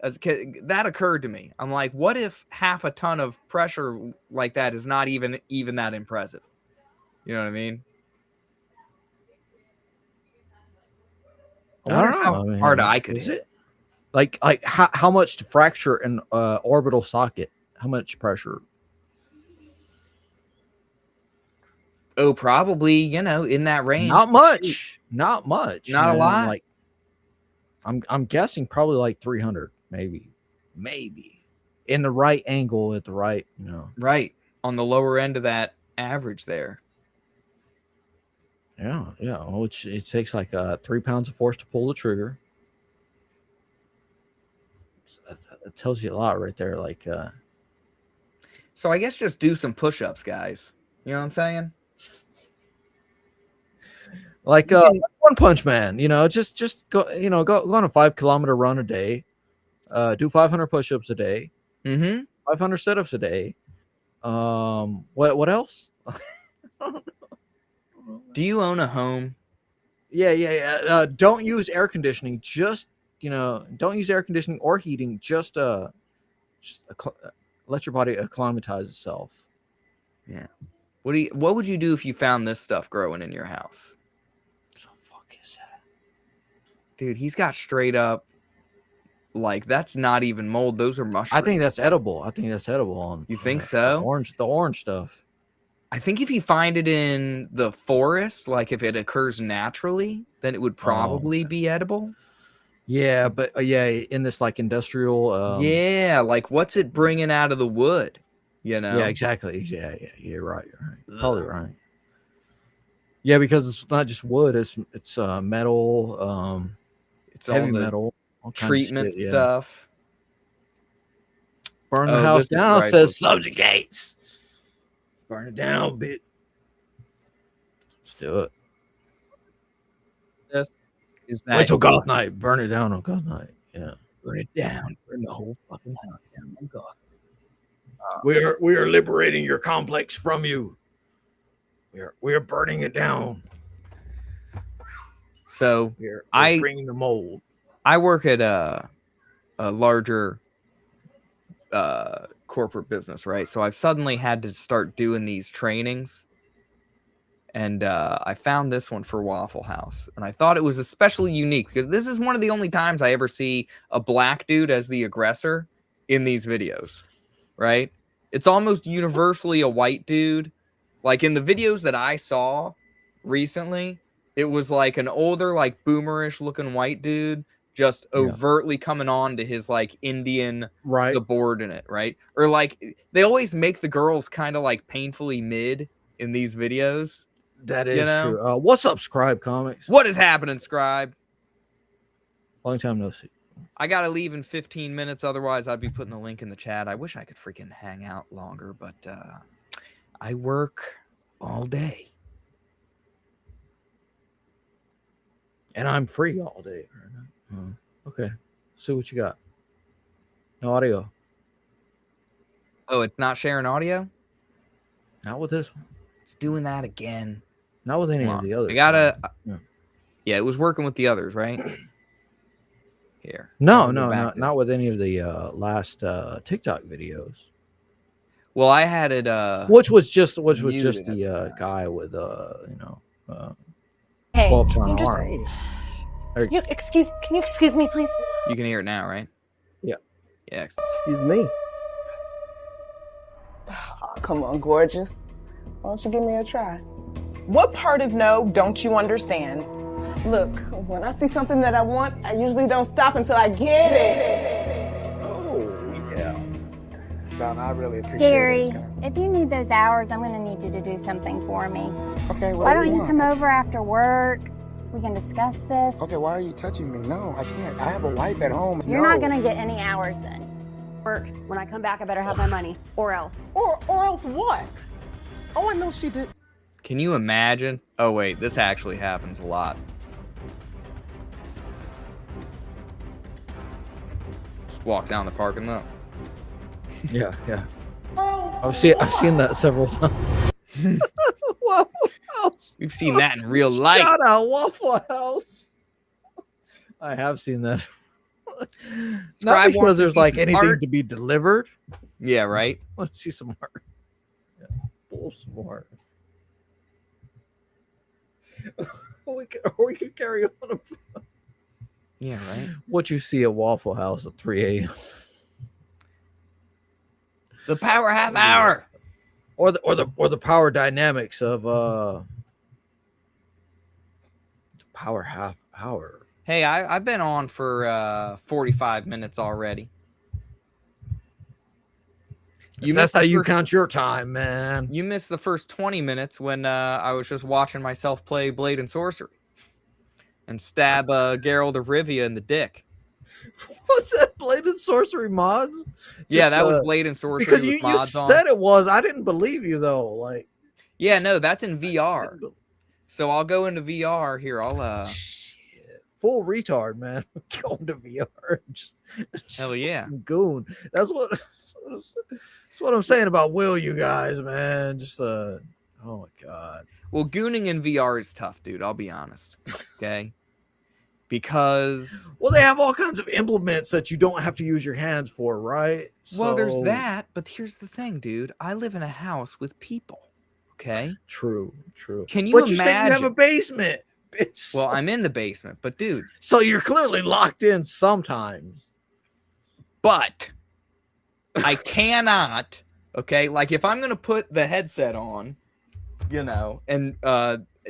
that occurred to me. I'm like, what if half a ton of pressure like that is not even that impressive? You know what I mean? I wonder how hard I could hit. Like how much to fracture an orbital socket? How much pressure? Oh, probably, in that range. Not much. Not much. Not a lot. Like, I'm guessing probably like 300, maybe in the right angle at the right, right on the lower end of that average there. Yeah. Well, it takes like 3 pounds of force to pull the trigger. So that tells you a lot right there. Like, so I guess just do some push-ups, guys. You know what I'm saying? Like One Punch Man, just go on a 5-kilometer run a day, do 500 push-ups a day, 500 sit-ups a day. What else? Do you own a home? Yeah. Don't use air conditioning. Just don't use air conditioning or heating. Just let your body acclimatize itself. Yeah. What would you do if you found this stuff growing in your house? Dude, he's got straight up, like, that's not even mold. Those are mushrooms. I think that's edible. You think so? The orange stuff. I think if you find it in the forest, like if it occurs naturally, then it would probably be edible. Yeah, but in this like industrial. Yeah, like what's it bringing out of the wood? Yeah, exactly. Yeah, you're right. Probably right. Yeah, because it's not just wood. It's metal. It's heavy all the metal, treatment stuff. Burn the house down, says subjugates. Burn it down, bitch. Let's do it. This is that. Wait till Goth Night. Burn it down on Goth Night. Yeah. Burn it down. Burn the whole fucking house down on Goth. We are liberating your complex from you. We are burning it down. So we're bringing the mold. I work at a larger corporate business, right? So I've suddenly had to start doing these trainings, and I found this one for Waffle House, and I thought it was especially unique because this is one of the only times I ever see a black dude as the aggressor in these videos, right? It's almost universally a white dude. Like in the videos that I saw recently, it was like an older, like boomerish looking white dude just overtly coming on to his like Indian subordinate, right? Or like they always make the girls kind of like painfully mid in these videos. That is true. What's up, Scribe Comics? What is happening, Scribe? Long time no see. I gotta leave in 15 minutes, otherwise I'd be putting the link in the chat. I wish I could freaking hang out longer, but I work all day. And I'm free all day. Okay. See what you got. No audio. Oh, it's not sharing audio? Not with this one. It's doing that again. Not with any of the others. I gotta. Yeah, it was working with the others, right? Here. No, not with any of the last TikTok videos. Well, I had it. Which was just the guy with Hey, 12 can ton you arm. can you excuse me, please? You can hear it now, right? Yeah. Yeah. Excuse me. Oh, come on, gorgeous. Why don't you give me a try? What part of no don't you understand? Look, when I see something that I want, I usually don't stop until I get it. Oh, yeah. Donna, I really appreciate Gary, it. if you need those hours, I'm going to need you to do something for me. Okay, Why don't you come over after work? We can discuss this. Okay, why are you touching me? No, I can't. I have a wife at home. You're not going to get any hours then. Work. When I come back, I better have my money. Or else. Or else what? Oh, I know she did. Can you imagine? Oh, wait, this actually happens a lot. Just walks down the parking lot. Yeah. I've seen that several times. Waffle House. We've seen that in real life. Shout out Waffle House. I have seen that. Not because there's like anything art to be delivered. Yeah, right. I want to see some art. Yeah, pull some art. we could carry on. Yeah, right. What you see at Waffle House at 3 a.m. The power half hour. Or the power dynamics of the power half hour. Hey, I've been on for 45 minutes already. That's how you count your time, man. You missed the first 20 minutes when I was just watching myself play Blade and Sorcery and stab Geralt of Rivia in the dick. What's that? Blade and Sorcery mods? Yeah, that was Blade and Sorcery because with you mods said it was. I didn't believe you though. Like, yeah, no, that's in VR. So I'll go into VR here. I'll full retard, man. Go into VR. Just hell yeah, goon. That's what I'm saying about Will. You guys, man. Just oh my god. Well, gooning in VR is tough, dude. I'll be honest. Okay. Because they have all kinds of implements that you don't have to use your hands for, right? Well, there's that, but here's the thing, dude. I live in a house with people. Okay. True. Can you imagine? You said you have a basement, bitch. Well, I'm in the basement, but dude. So you're clearly locked in sometimes. But I cannot. Okay, like if I'm gonna put the headset on, you know, and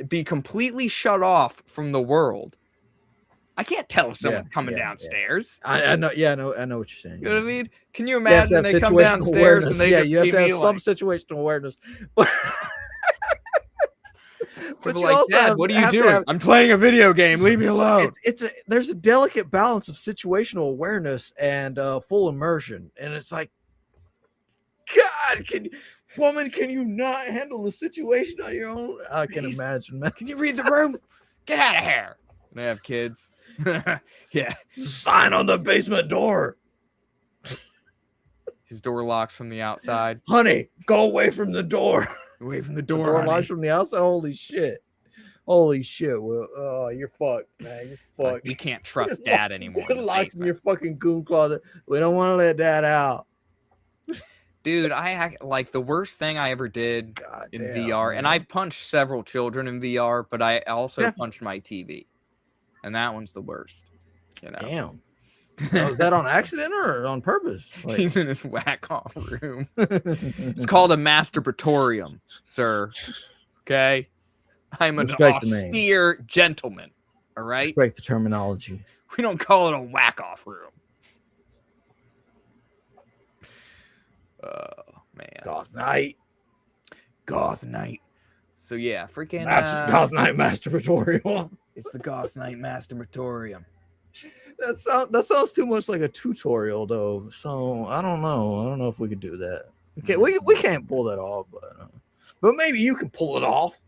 be completely shut off from the world. I can't tell if someone's coming downstairs. I know. Yeah, I know what you're saying. You know what I mean? Can you imagine they come downstairs and they just you have to have some like, situational awareness. But you like, Dad, what are you doing? I'm playing a video game. Leave me alone. There's a delicate balance of situational awareness and full immersion, and it's like, God, can you not handle the situation on your own? I can imagine, man. Can you read the room? Get out of here. And I have kids. Yeah. Sign on the basement door. His door locks from the outside. Honey, go away from the door. Away from the door. The door locks from the outside. Holy shit. Well, oh, you're fucked, man. You're fucked. We can't trust Dad anymore. You're locked in your fucking goon closet. We don't want to let Dad out. Dude, like the worst thing I ever did in VR, and I've punched several children in VR, but I also punched my TV. And that one's the worst. You know? Damn. Was that on accident or on purpose? Like... He's in his whack-off room. It's called a masturbatorium, sir. Okay? I'm an austere gentleman. All right? Respect the terminology. We don't call it a whack-off room. Oh, man. Goth Night. So, yeah, freaking... Goth Night Masturbatorium. It's the Goth Night Masturbatorium. That sounds too much like a tutorial, though. So I don't know. I don't know if we could do that. Okay, we can't pull that off, but maybe you can pull it off.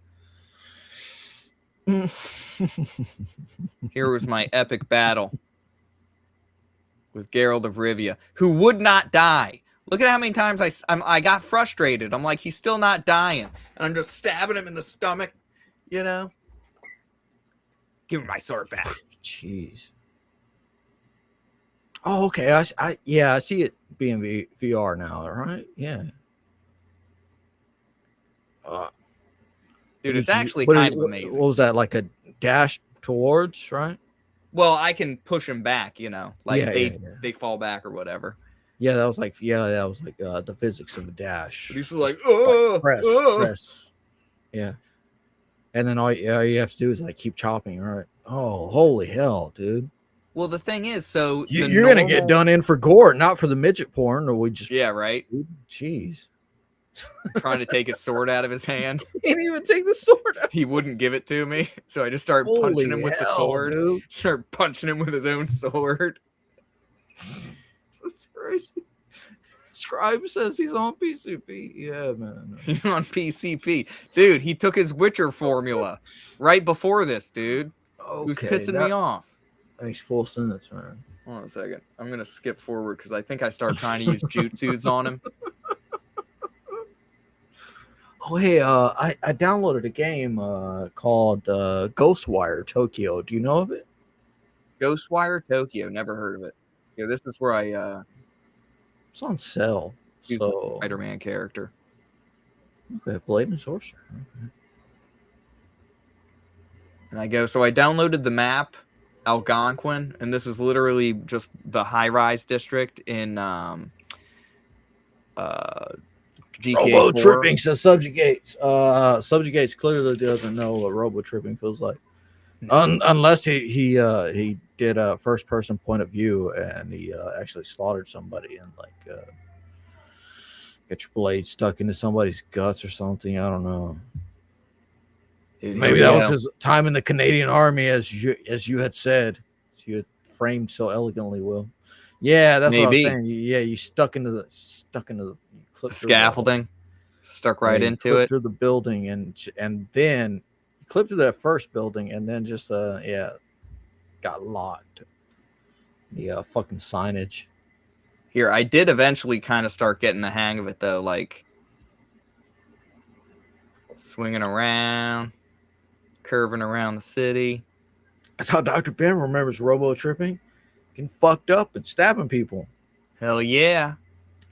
Here was my epic battle with Geralt of Rivia, who would not die. Look at how many times I got frustrated. I'm like, he's still not dying, and I'm just stabbing him in the stomach. You know. Give me my sword back. Jeez. Oh, okay. I see it being VR now, right? Yeah. Dude, it's actually kind of amazing. What was that, like a dash towards, right? Well, I can push them back, you know, like they fall back or whatever. Yeah, that was like the physics of a dash. These were like, press. Yeah. And then all you have to do is like keep chopping, right? Oh, holy hell, dude. Well, the thing is, so You're gonna get done in for gore, not for the midget porn, or we just right. Jeez, trying to take his sword out of his hand. He didn't even take the sword out. He wouldn't give it to me, so I just started punching him with the sword. Dude. Started punching him with his own sword. That's crazy. Scribe says he's on PCP. Yeah, man. He's on PCP. Dude, he took his Witcher formula right before this, dude. Okay, he was pissing me off. Makes full sense, man. Hold on a second. I'm going to skip forward because I think I start trying to use jutsus on him. Oh, hey, I downloaded a game called Ghostwire Tokyo. Do you know of it? Ghostwire Tokyo. Never heard of it. Yeah, this is where I... It's on sale. So Spider-Man character. Okay, Blade and Sorcerer. Okay. And I go, so I downloaded the map, Algonquin, and this is literally just the high-rise district in GTA Robo 4. tripping says Subjugates. Subjugates clearly doesn't know what robo tripping feels like. Unless he did a first person point of view and he actually slaughtered somebody and like get your blade stuck into somebody's guts or something. I don't know. Maybe that was his time in the Canadian Army, as you had said, as you had framed so elegantly, Will. Yeah, that's what I was saying. Yeah, you stuck into the scaffolding, stuck right into it through the building, and then you clipped through that first building, and then just got locked. The fucking signage. Here, I did eventually kind of start getting the hang of it though, like swinging around, curving around the city. That's how Dr. Ben remembers robo tripping, getting fucked up and stabbing people. Hell yeah.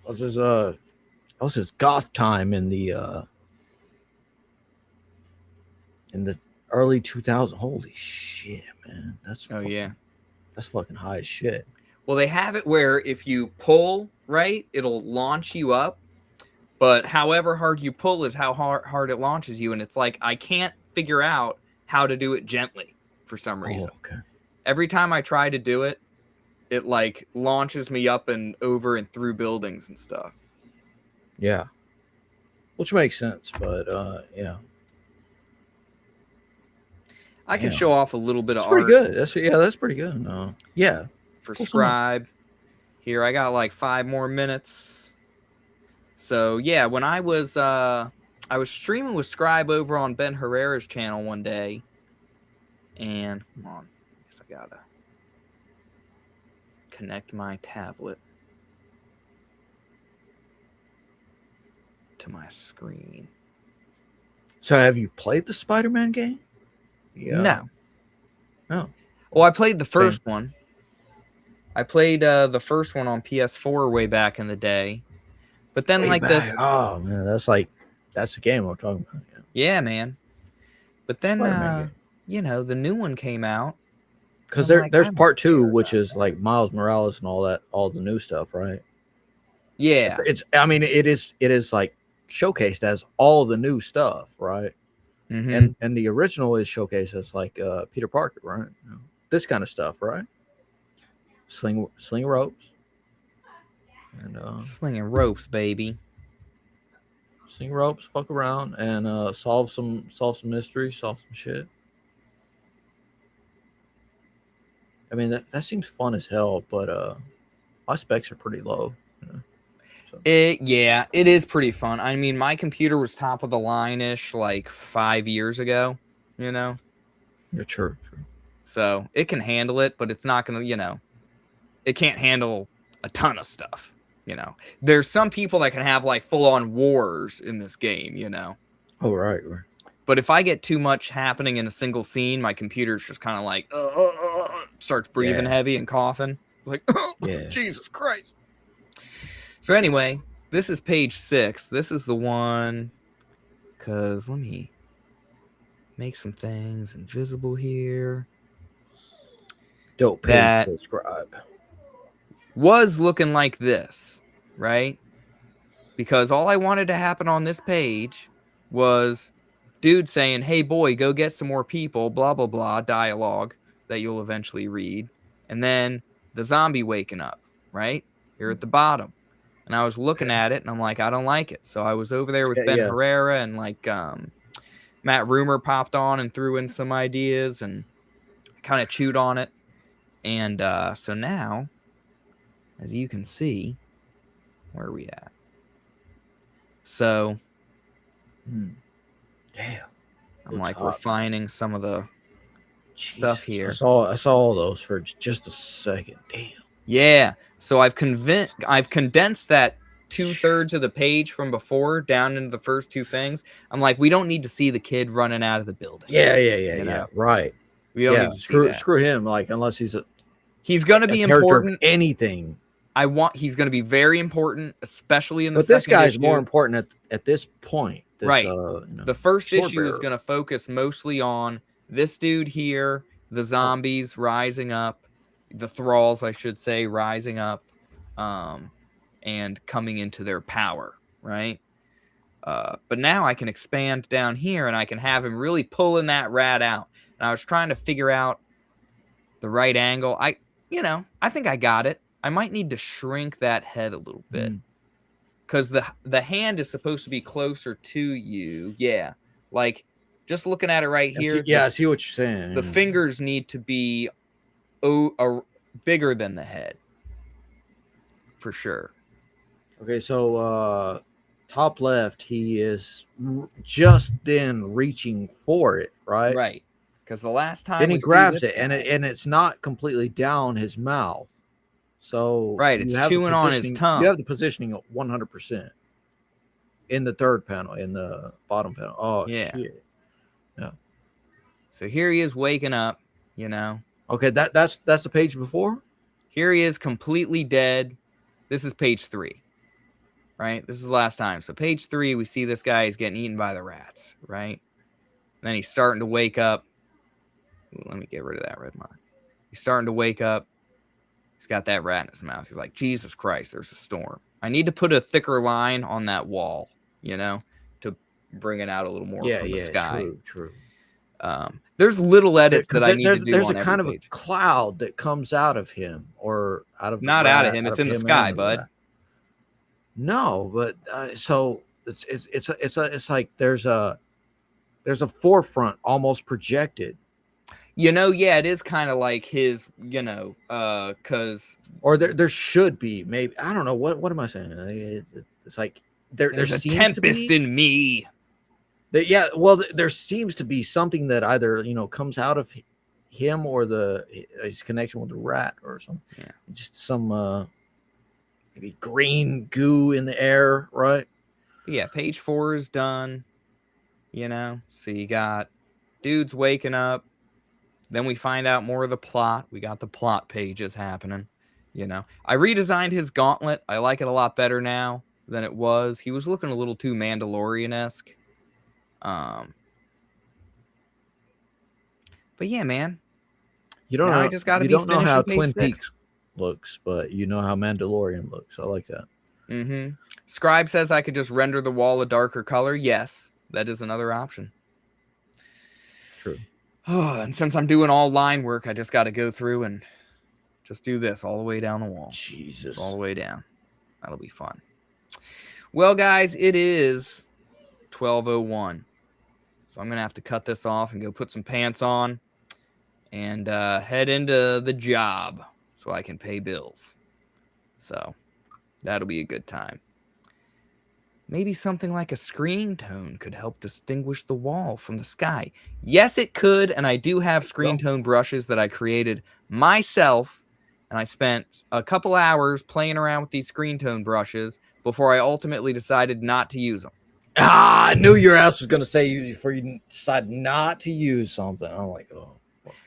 That was his goth time in the early 2000s. Holy shit, man. That's fucking high as shit. Well, they have it where if you pull right, it'll launch you up, but however hard you pull is how hard it launches you, and it's like I can't figure out how to do it gently for some reason. Okay. Every time I try to do it, it like launches me up and over and through buildings and stuff. Yeah. Which makes sense, but yeah. I can show off a little bit of art. Pretty good. That's pretty good. Yeah. For Scribe. Here, I got like 5 more minutes. So yeah, when I was streaming with Scribe over on Ben Herrera's channel one day, and come on, I guess I gotta connect my tablet to my screen. So have you played the Spider-Man game? Yeah. No. Well, I played the first one. I played the first one on PS4 way back in the day. But then this... Oh, man, that's the game I'm talking about. Yeah, man. But then, the new one came out. Because there's part 2, which is like Miles Morales and all the new stuff, right? Yeah. It is like showcased as all the new stuff, right? Mm-hmm. And the original is showcased as like Peter Parker, right? This kind of stuff, right? Sling ropes. And slinging ropes, baby. Sling ropes, fuck around, and solve some mysteries, solve some shit. I mean that seems fun as hell, but my specs are pretty low. It is pretty fun. I mean, my computer was top of the line-ish like 5 years ago, Yeah, true. So it can handle it, but it's not gonna, it can't handle a ton of stuff. There's some people that can have like full-on wars in this game. Oh, right. But if I get too much happening in a single scene, my computer's just kind of like starts breathing heavy and coughing. Like, Jesus Christ. So anyway, this is page 6. This is the one, because let me make some things invisible here. Dope page, that subscribe. Was looking like this, right? Because all I wanted to happen on this page was dude saying, hey boy, go get some more people, blah, blah, blah, dialogue that you'll eventually read. and then the zombie waking up right here at the bottom. And I was looking at it, and I'm like, I don't like it. So I was over there with Ben Herrera, and like Matt Rumor popped on and threw in some ideas, and kind of chewed on it. And so now, as you can see, where are we at? So, damn, I'm like refining some of the stuff here. I saw all those for just a second. Damn. Yeah. So I've condensed that 2/3 of the page from before down into the first two things. I'm like, we don't need to see the kid running out of the building. Yeah. Right. We don't need to see that. Screw him. Like, unless he's going to be important. Anything. He's going to be very important, especially in the But second this guy's issue. more important at this point. Right. The first issue is going to focus mostly on this dude here, the zombies rising up, the thralls, I should say, rising up, and coming into their power, right? But now I can expand down here, and I can have him really pulling that rat out. And I was trying to figure out the right angle. I think I got it. I might need to shrink that head a little bit. Because the hand is supposed to be closer to you. Yeah. Like, just looking at it right here. I see what you're saying. The fingers need to be bigger than the head. For sure. Okay, so top left, he is just then reaching for it, right? Right. Because the last time then he grabs it, and it's not completely down his mouth. So right, it's chewing on his tongue. You have the positioning at 100% in the third panel, in the bottom panel. Oh yeah. Shit. Yeah. So here he is waking up, Okay, that's the page before. Here he is completely dead. This is page 3. Right? This is the last time. So page 3, we see this guy is getting eaten by the rats, right? And then he's starting to wake up. Ooh, let me get rid of that red mark. He's starting to wake up. He's got that rat in his mouth. He's like, Jesus Christ, there's a storm. I need to put a thicker line on that wall, to bring it out a little more from the sky. True. There's little edits that I need to do. There's a kind of a cloud that comes out of him, or out of not out of him. It's in the sky, bud. No, but so it's like there's a forefront almost projected. Yeah, it is kind of like his, because or there should be, maybe, I don't know, what am I saying? It's like there's a tempest in me. There seems to be something that either comes out of him or his connection with the rat or something. Yeah, just some maybe green goo in the air, right? But yeah, page 4 is done. So you got dudes waking up. Then we find out more of the plot. We got the plot pages happening. I redesigned his gauntlet. I like it a lot better now than it was. He was looking a little too Mandalorian-esque. But yeah, man. You don't know. I just got to be. You don't know how Twin Peaks looks, but you know how Mandalorian looks. I like that. Mm-hmm. Scribe says I could just render the wall a darker color. Yes, that is another option. True. And since I'm doing all line work, I just got to go through and just do this all the way down the wall. Jesus. Just all the way down. That'll be fun. Well, guys, it is 12:01. So I'm going to have to cut this off and go put some pants on and head into the job so I can pay bills. So that'll be a good time. Maybe something like a screen tone could help distinguish the wall from the sky. Yes, it could, and I do have screen tone brushes that I created myself, and I spent a couple hours playing around with these screen tone brushes before I ultimately decided not to use them. I knew your ass was going to say before you decide not to use something. I'm like, oh.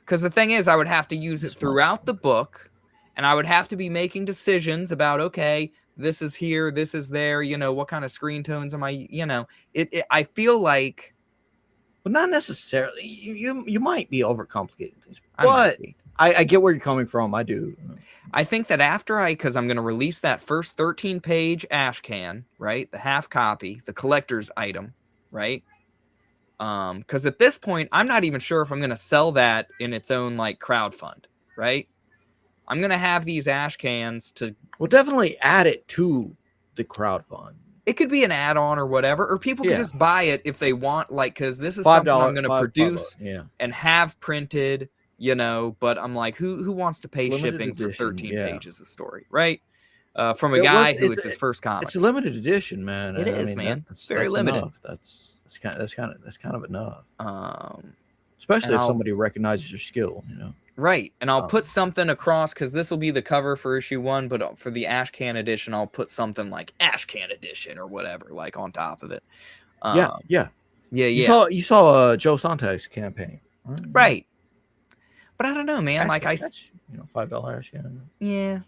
Because the thing is, I would have to use it throughout the book, and I would have to be making decisions about, okay, this is here, this is there, what kind of screen tones am I, I feel like. Well, not necessarily. You might be overcomplicating things, but I get where you're coming from. I do. I think that because I'm going to release that first 13-page ash can, right? The half copy, the collector's item, right? Because at this point, I'm not even sure if I'm going to sell that in its own, like, crowdfund, right? I'm gonna have these ash cans to. We'll definitely add it to the crowdfund. It could be an add-on or whatever, or people could just buy it if they want, like, because this is something I'm going to produce and have printed, you know. But I'm like, who wants to pay Limited shipping edition, for 13 pages of story, right? From a Yeah, well, guy who it's his first comic. It's a limited edition, man. It is, man. That's very limited. Enough. That's kind of enough. Especially if somebody recognizes your skill, you know. Right, and I'll put something across because this will be the cover for issue 1, but for the Ash Can edition, I'll put something like Ash Can edition or whatever, like on top of it. Yeah. You saw Joe Sontag's campaign, right? But I don't know, man. Like $5 Ash Can. Yeah,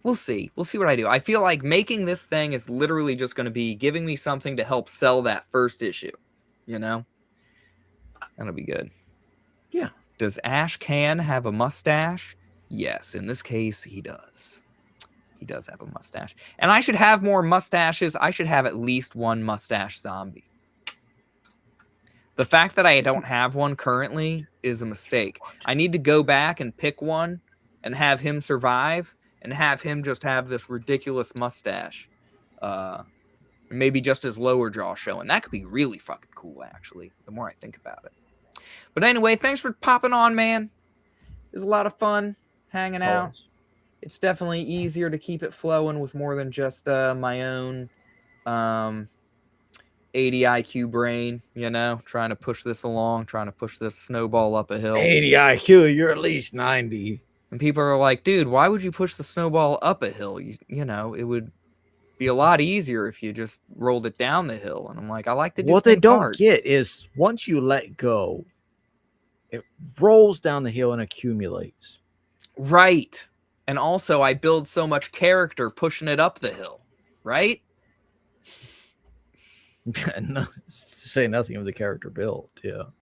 we'll see. We'll see what I do. I feel like making this thing is literally just going to be giving me something to help sell that first issue. You know, that'll be good. Yeah. Does Ash Can have a mustache? Yes, in this case, he does. He does have a mustache. And I should have more mustaches. I should have at least one mustache zombie. The fact that I don't have one currently is a mistake. I need to go back and pick one and have him survive and have him just have this ridiculous mustache. Maybe just his lower jaw showing. That could be really fucking cool, actually, the more I think about it. But anyway, thanks for popping on, man. It was a lot of fun hanging out. It's definitely easier to keep it flowing with more than just my own 80 IQ brain, you know, trying to push this along, trying to push this snowball up a hill. 80 IQ, you're at least 90. And people are like, dude, why would you push the snowball up a hill? You know, it would be a lot easier if you just rolled it down the hill. And I'm like, I like to do what they don't hard. get is once you let go, it rolls down the hill and accumulates. Right. And also I build so much character pushing it up the hill, right? No, say nothing of the character build, yeah.